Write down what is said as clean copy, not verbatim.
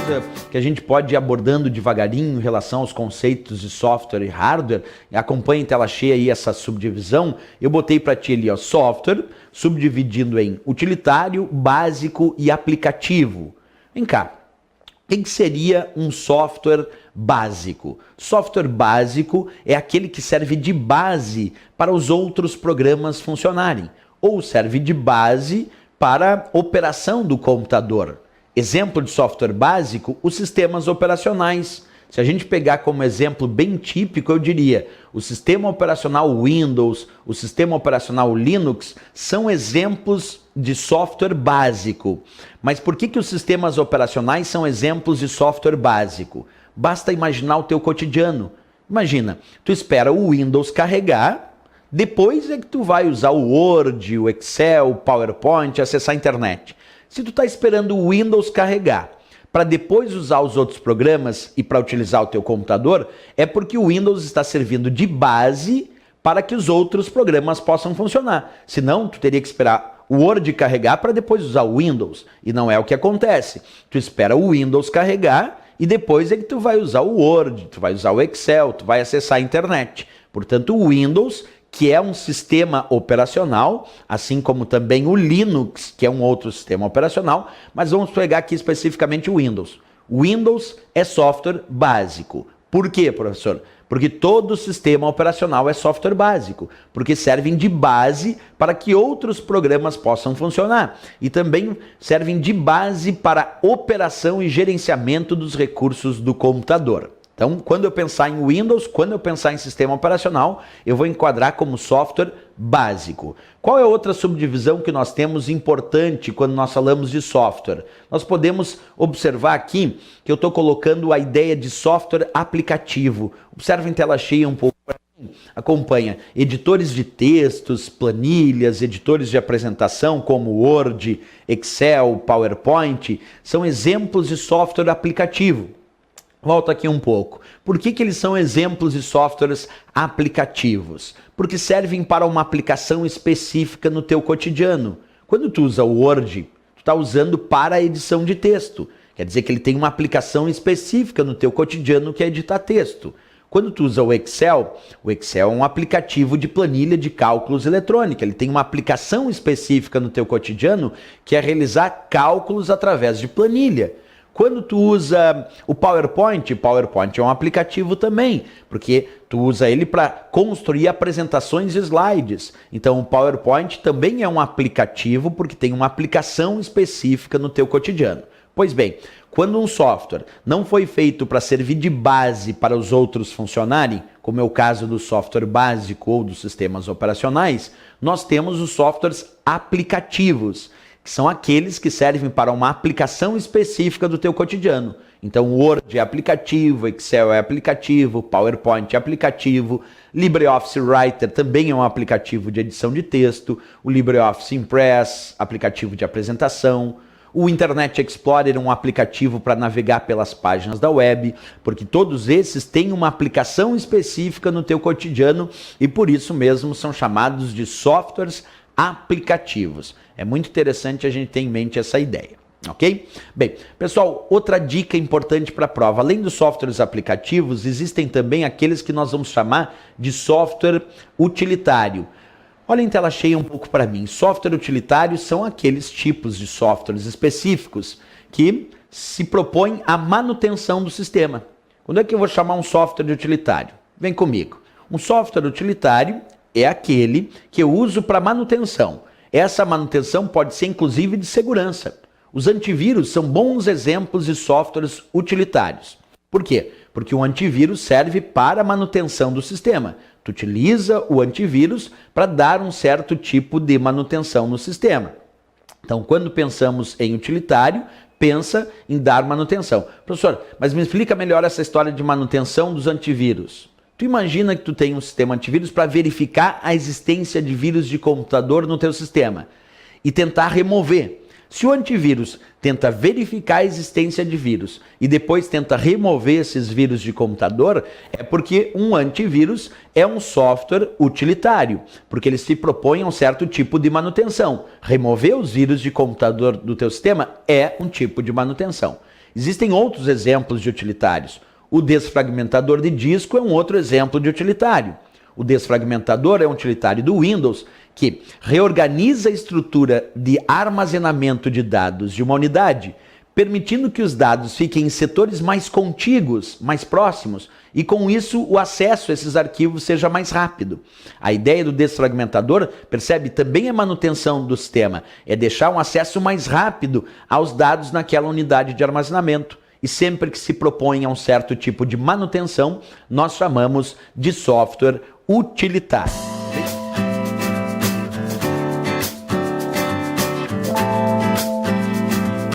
coisa que a gente pode ir abordando devagarinho em relação aos conceitos de software e hardware. Acompanhe em tela cheia aí essa subdivisão. Eu botei para ti ali, ó, software, subdividindo em utilitário, básico e aplicativo. Vem cá, o que seria um software básico? Software básico é aquele que serve de base para os outros programas funcionarem, ou serve de base para a operação do computador. Exemplo de software básico, os sistemas operacionais. Se a gente pegar como exemplo bem típico, eu diria, o sistema operacional Windows, o sistema operacional Linux, são exemplos de software básico. Mas por que os sistemas operacionais são exemplos de software básico? Basta imaginar o teu cotidiano. Imagina, tu espera o Windows carregar, depois é que tu vai usar o Word, o Excel, o PowerPoint, acessar a internet. Se tu está esperando o Windows carregar para depois usar os outros programas e para utilizar o teu computador, é porque o Windows está servindo de base para que os outros programas possam funcionar. Senão, tu teria que esperar o Word carregar para depois usar o Windows. E não é o que acontece. Tu espera o Windows carregar e depois é que tu vai usar o Word, tu vai usar o Excel, tu vai acessar a internet. Portanto, o Windows, que é um sistema operacional, assim como também o Linux, que é um outro sistema operacional, mas vamos pegar aqui especificamente o Windows. O Windows é software básico. Por quê, professor? Porque todo sistema operacional é software básico, porque servem de base para que outros programas possam funcionar e também servem de base para operação e gerenciamento dos recursos do computador. Então, quando eu pensar em Windows, quando eu pensar em sistema operacional, eu vou enquadrar como software básico. Qual é outra subdivisão que nós temos importante quando nós falamos de software? Nós podemos observar aqui que eu estou colocando a ideia de software aplicativo. Observa em tela cheia um pouco. Acompanha editores de textos, planilhas, editores de apresentação como Word, Excel, PowerPoint, são exemplos de software aplicativo. Volta aqui um pouco. Por que eles são exemplos de softwares aplicativos? Porque servem para uma aplicação específica no teu cotidiano. Quando tu usa o Word, tu está usando para a edição de texto. Quer dizer que ele tem uma aplicação específica no teu cotidiano que é editar texto. Quando tu usa o Excel é um aplicativo de planilha de cálculos eletrônica. Ele tem uma aplicação específica no teu cotidiano que é realizar cálculos através de planilha. Quando tu usa o PowerPoint é um aplicativo também, porque tu usa ele para construir apresentações e slides. Então o PowerPoint também é um aplicativo porque tem uma aplicação específica no teu cotidiano. Pois bem, quando um software não foi feito para servir de base para os outros funcionarem, como é o caso do software básico ou dos sistemas operacionais, nós temos os softwares aplicativos, que são aqueles que servem para uma aplicação específica do teu cotidiano. Então, o Word é aplicativo, Excel é aplicativo, PowerPoint é aplicativo, LibreOffice Writer também é um aplicativo de edição de texto, o LibreOffice Impress, aplicativo de apresentação, o Internet Explorer é um aplicativo para navegar pelas páginas da web, porque todos esses têm uma aplicação específica no teu cotidiano e por isso mesmo são chamados de softwares aplicativos. É muito interessante a gente ter em mente essa ideia, ok? Bem, pessoal, outra dica importante para a prova. Além dos softwares aplicativos, existem também aqueles que nós vamos chamar de software utilitário. Olha em tela cheia um pouco para mim. Software utilitário são aqueles tipos de softwares específicos que se propõem à manutenção do sistema. Quando é que eu vou chamar um software de utilitário? Vem comigo. Um software utilitário é aquele que eu uso para manutenção. Essa manutenção pode ser inclusive de segurança. Os antivírus são bons exemplos de softwares utilitários. Por quê? Porque o antivírus serve para a manutenção do sistema. Tu utiliza o antivírus para dar um certo tipo de manutenção no sistema. Então, quando pensamos em utilitário, pensa em dar manutenção. Professor, mas me explica melhor essa história de manutenção dos antivírus. Tu imagina que tu tem um sistema antivírus para verificar a existência de vírus de computador no teu sistema e tentar remover. Se o antivírus tenta verificar a existência de vírus e depois tenta remover esses vírus de computador, é porque um antivírus é um software utilitário, porque ele se propõe a um certo tipo de manutenção. Remover os vírus de computador do teu sistema é um tipo de manutenção. Existem outros exemplos de utilitários. O desfragmentador de disco é um outro exemplo de utilitário. O desfragmentador é um utilitário do Windows que reorganiza a estrutura de armazenamento de dados de uma unidade, permitindo que os dados fiquem em setores mais contíguos, mais próximos, e com isso o acesso a esses arquivos seja mais rápido. A ideia do desfragmentador, percebe, também é manutenção do sistema, é deixar um acesso mais rápido aos dados naquela unidade de armazenamento. E sempre que se propõe a um certo tipo de manutenção, nós chamamos de software utilitário.